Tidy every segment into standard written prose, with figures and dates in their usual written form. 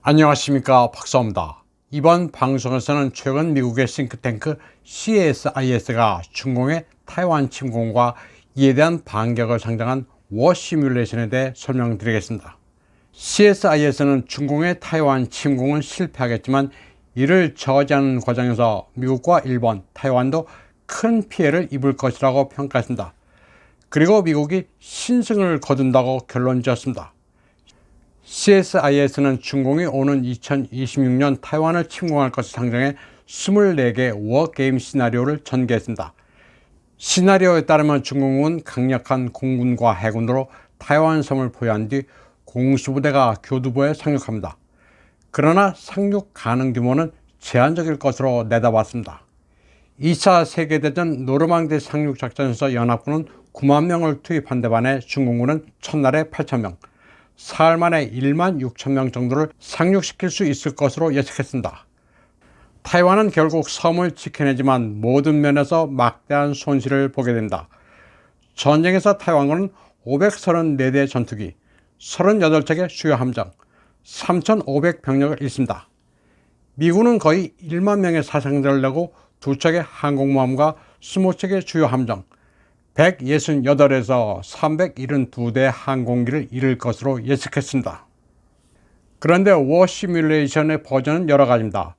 안녕하십니까, 박사입니다. 이번 방송에서는 최근 미국의 싱크탱크 CSIS가 중공의 타이완 침공과 이에 대한 반격을 상정한 워 시뮬레이션에 대해 설명드리겠습니다. CSIS는 중공의 타이완 침공은 실패하겠지만 이를 저지하는 과정에서 미국과 일본, 타이완도 큰 피해를 입을 것이라고 평가했습니다. 그리고 미국이 신승을 거둔다고 결론 지었습니다. CSIS는 중공이 오는 2026년 타이완을 침공할 것을 상정해 24개 워게임 시나리오를 전개했습니다. 시나리오에 따르면 중공은 강력한 공군과 해군으로 타이완 섬을 포위한 뒤 공수부대가 교두보에 상륙합니다. 그러나 상륙 가능 규모는 제한적일 것으로 내다봤습니다. 2차 세계대전 노르망디 상륙작전에서 연합군은 9만 명을 투입한 데 반해 중공군은 첫날에 8천 명, 사흘 만에 1만 6천 명 정도를 상륙시킬 수 있을 것으로 예측했습니다. 타이완은 결국 섬을 지켜내지만 모든 면에서 막대한 손실을 보게 됩니다. 전쟁에서 타이완군은 534대 전투기, 38척의 주요 함정, 3,500병력을 잃습니다. 미군은 거의 1만 명의 사상자를 내고 2척의 항공모함과 20척의 주요 함정, 168에서 372대 항공기를 잃을 것으로 예측했습니다. 그런데 워 시뮬레이션의 버전은 여러 가지입니다.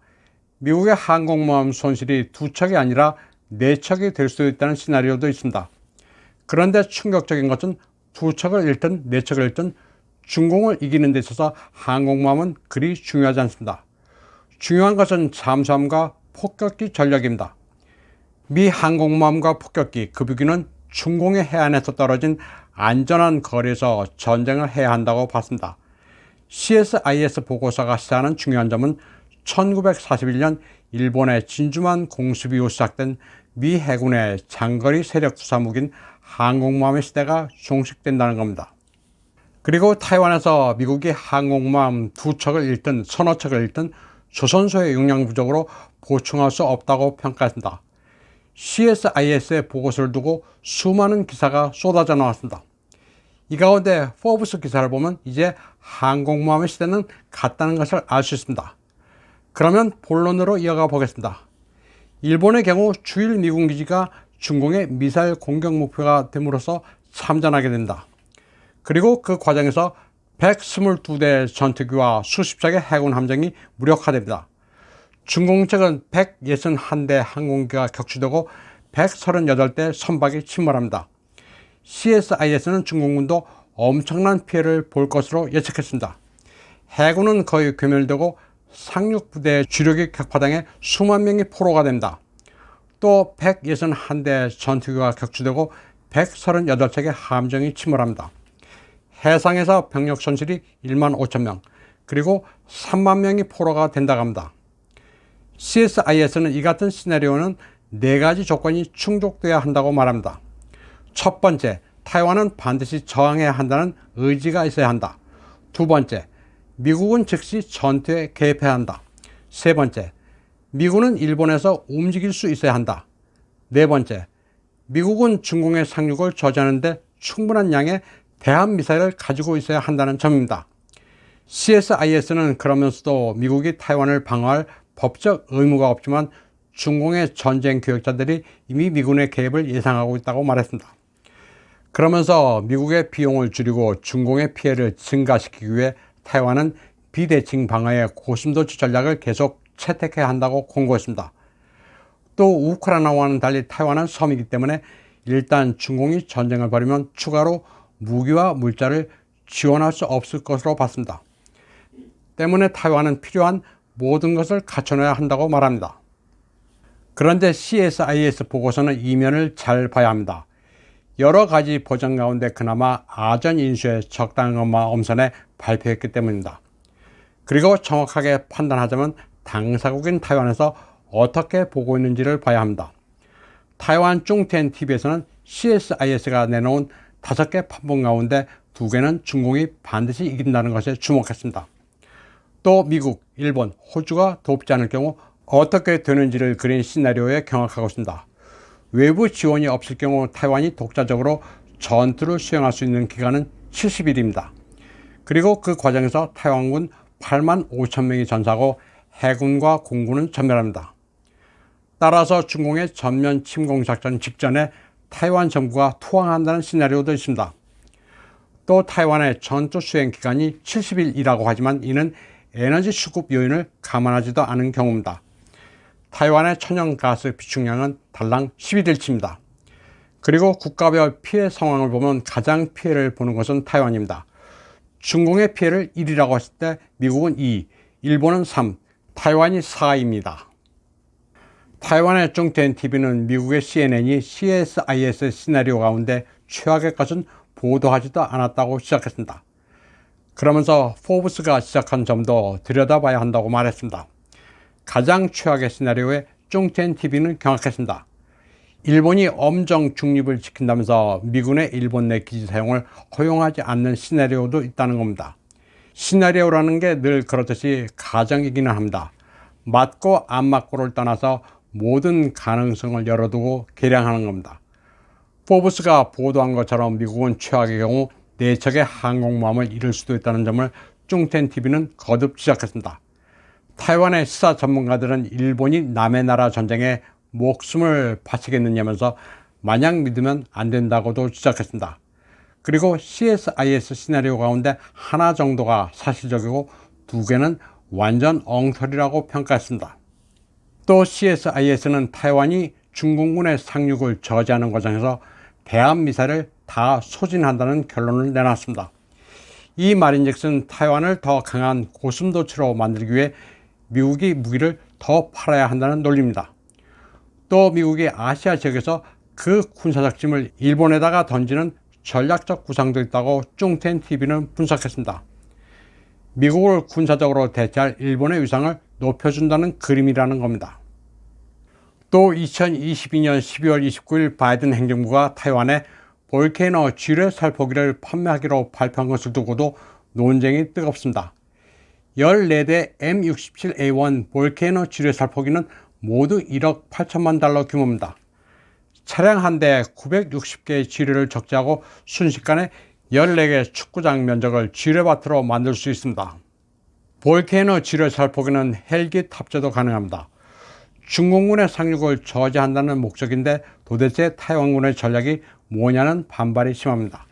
미국의 항공모함 손실이 2척이 아니라 4척이 될 수도 있다는 시나리오도 있습니다. 그런데 충격적인 것은 2척을 잃든 4척을 잃든 중공을 이기는 데 있어서 항공모함은 그리 중요하지 않습니다. 중요한 것은 잠수함과 폭격기 전력입니다. 미 항공모함과 폭격기, 급유기는 중공의 해안에서 떨어진 안전한 거리에서 전쟁을 해야 한다고 봤습니다. CSIS 보고서가 시사하는 중요한 점은 1941년 일본의 진주만 공습 이후 시작된 미 해군의 장거리 세력 투사 무기인 항공모함의 시대가 종식된다는 겁니다. 그리고 타이완에서 미국이 항공모함 2척을 잃든 서너 척을 잃든 조선소의 용량 부족으로 보충할 수 없다고 평가했습니다. CSIS의 보고서를 두고 수많은 기사가 쏟아져 나왔습니다. 이 가운데 포브스 기사를 보면 이제 항공모함의 시대는 갔다는 것을 알 수 있습니다. 그러면 본론으로 이어가 보겠습니다. 일본의 경우 주일 미군 기지가 중공의 미사일 공격 목표가 됨으로써 참전하게 된다. 그리고 그 과정에서 122대 전투기와 수십 척의 해군 함정이 무력화됩니다. 중공 측은 161대 항공기가 격추되고 138대 선박이 침몰합니다. CSIS는 중공군도 엄청난 피해를 볼 것으로 예측했습니다. 해군은 거의 괴멸되고 상륙부대의 주력이 격파당해 수만 명이 포로가 됩니다. 또 161대 전투기가 격추되고 138척의 함정이 침몰합니다. 해상에서 병력 손실이 1만 5천 명, 그리고 3만 명이 포로가 된다고 합니다. CSIS는 이 같은 시나리오는 4가지 조건이 충족돼야 한다고 말합니다. 첫 번째, 타이완은 반드시 저항해야 한다는 의지가 있어야 한다. 두 번째, 미국은 즉시 전투에 개입해야 한다. 세 번째, 미군은 일본에서 움직일 수 있어야 한다. 네 번째, 미국은 중공의 상륙을 저지하는 데 충분한 양의 대함미사일을 가지고 있어야 한다는 점입니다. CSIS는 그러면서도 미국이 타이완을 방어할 법적 의무가 없지만 중공의 전쟁 교역자들이 이미 미군의 개입을 예상하고 있다고 말했습니다. 그러면서 미국의 비용을 줄이고 중공의 피해를 증가시키기 위해 타이완은 비대칭 방어의 고심도치 전략을 계속 채택해야 한다고 공고했습니다. 또 우크라이나와는 달리 타이완은 섬이기 때문에 일단 중공이 전쟁을 벌이면 추가로 무기와 물자를 지원할 수 없을 것으로 봤습니다. 때문에 타이완은 필요한 모든 것을 갖춰놔야 한다고 말합니다. 그런데 CSIS 보고서는 이면을 잘 봐야 합니다. 여러 가지 버전 가운데 그나마 아전 인수의 적당한 것만 엄선해 발표했기 때문입니다. 그리고 정확하게 판단하자면 당사국인 타이완에서 어떻게 보고 있는지를 봐야 합니다. 타이완 중텐 TV에서는 CSIS가 내놓은 5개 판본 가운데 2개는 중공이 반드시 이긴다는 것에 주목했습니다. 또 미국, 일본, 호주가 돕지 않을 경우 어떻게 되는지를 그린 시나리오에 경악하고 있습니다. 외부 지원이 없을 경우 타이완이 독자적으로 전투를 수행할 수 있는 기간은 70일입니다. 그리고 그 과정에서 타이완군 8만 5천 명이 전사하고 해군과 공군은 전멸합니다. 따라서 중공의 전면 침공 작전 직전에 타이완 정부가 투항한다는 시나리오도 있습니다. 또 타이완의 전투 수행 기간이 70일이라고 하지만 이는 에너지 수급 요인을 감안하지도 않은 경우입니다. 타이완의 천연가스 비축량은 달랑 11일치입니다. 그리고 국가별 피해 상황을 보면 가장 피해를 보는 것은 타이완입니다. 중공의 피해를 1이라고 했을 때 미국은 2, 일본은 3, 타이완이 4입니다. 타이완의 중텐 TV는 미국의 CNN이 CSIS 시나리오 가운데 최악의 것은 보도하지도 않았다고 시작했습니다. 그러면서 포브스가 지적한 점도 들여다봐야 한다고 말했습니다. 가장 최악의 시나리오에 중텐 TV는 경악했습니다. 일본이 엄정 중립을 지킨다면서 미군의 일본 내 기지 사용을 허용하지 않는 시나리오도 있다는 겁니다. 시나리오라는 게 늘 그렇듯이 가정이기는 합니다. 맞고 안 맞고를 떠나서 모든 가능성을 열어두고 계량하는 겁니다. 포브스가 보도한 것처럼 미국은 최악의 경우 4척의 항공모함을 잃을 수도 있다는 점을 중텐TV는 거듭 지적했습니다. 타이완의 시사 전문가들은 일본이 남의 나라 전쟁에 목숨을 바치겠느냐면서 마냥 믿으면 안 된다고도 지적했습니다. 그리고 CSIS 시나리오 가운데 하나 정도가 사실적이고 2개는 완전 엉터리라고 평가했습니다. 또 CSIS는 타이완이 중공군의 상륙을 저지하는 과정에서 대한미사일을 다 소진한다는 결론을 내놨습니다. 이 말인즉슨 타이완을 더 강한 고슴도치로 만들기 위해 미국이 무기를 더 팔아야 한다는 논리입니다. 또 미국이 아시아 지역에서 그 군사적 짐을 일본에다가 던지는 전략적 구상도 있다고 중텐TV는 분석했습니다. 미국을 군사적으로 대체할 일본의 위상을 높여준다는 그림이라는 겁니다. 또 2022년 12월 29일 바이든 행정부가 타이완에 볼케이노 지뢰 살포기를 판매하기로 발표한 것을 두고도 논쟁이 뜨겁습니다. 14대 M67A1 볼케이노 지뢰 살포기는 모두 1억 8천만 달러 규모입니다. 차량 한 대에 960개의 지뢰를 적재하고 순식간에 14개 축구장 면적을 지뢰밭으로 만들 수 있습니다. 볼케이노 지뢰 살포기는 헬기 탑재도 가능합니다. 중공군의 상륙을 저지한다는 목적인데 도대체 타이완군의 전략이 뭐냐는 반발이 심합니다.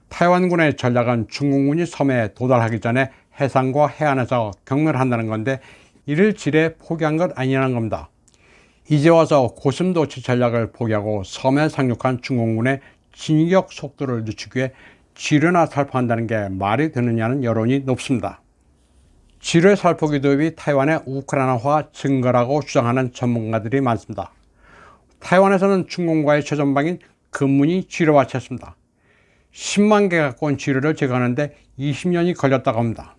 타이완군의 전략은 중공군이 섬에 도달하기 전에 해상과 해안에서 경멸한다는 건데 이를 지레 포기한 것 아니냐는 겁니다. 이제 와서 고슴도치 전략을 포기하고 섬에 상륙한 중공군의 진격 속도를 늦추기 위해 지뢰나 살포한다는 게 말이 되느냐는 여론이 높습니다. 지뢰 살포기 도입이 타이완의 우크라이나화 증거라고 주장하는 전문가들이 많습니다. 타이완에서는 중공과의 최전방인 금문이 지뢰와 쳤습니다. 10만 개 가까운 지뢰를 제거하는데 20년이 걸렸다고 합니다.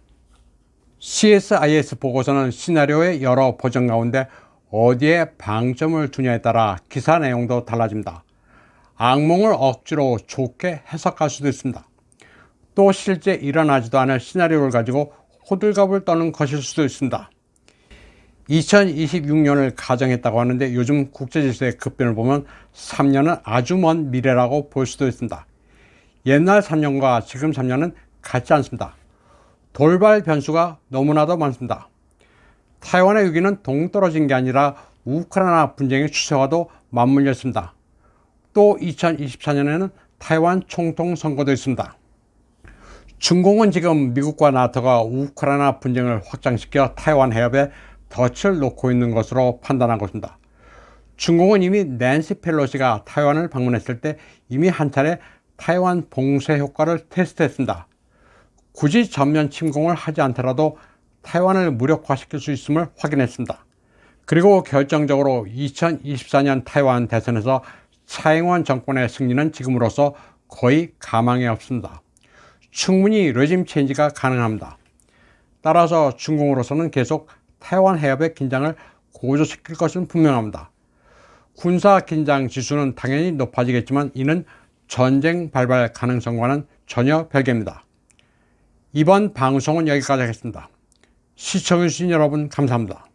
CSIS 보고서는 시나리오의 여러 버전 가운데 어디에 방점을 두냐에 따라 기사 내용도 달라집니다. 악몽을 억지로 좋게 해석할 수도 있습니다. 또 실제 일어나지도 않을 시나리오를 가지고 호들갑을 떠는 것일 수도 있습니다. 2026년을 가정했다고 하는데 요즘 국제질서의 급변을 보면 3년은 아주 먼 미래라고 볼 수도 있습니다. 옛날 3년과 지금 3년은 같지 않습니다. 돌발 변수가 너무나도 많습니다. 타이완의 위기는 동떨어진 게 아니라 우크라이나 분쟁의 추세와도 맞물려 있습니다. 또 2024년에는 타이완 총통 선거도 있습니다. 중공은 지금 미국과 나토가 우크라이나 분쟁을 확장시켜 타이완 해협에 덫을 놓고 있는 것으로 판단하고 있습니다. 중공은 이미 낸시 펠로시가 타이완을 방문했을 때 이미 한 차례 타이완 봉쇄 효과를 테스트했습니다. 굳이 전면 침공을 하지 않더라도 타이완을 무력화시킬 수 있음을 확인했습니다. 그리고 결정적으로 2024년 타이완 대선에서 차잉원 정권의 승리는 지금으로서 거의 가망이 없습니다. 충분히 레짐 체인지가 가능합니다. 따라서 중공으로서는 계속 타이완 해협의 긴장을 고조시킬 것은 분명합니다. 군사 긴장 지수는 당연히 높아지겠지만 이는 전쟁 발발 가능성과는 전혀 별개입니다. 이번 방송은 여기까지 하겠습니다. 시청해주신 여러분 감사합니다.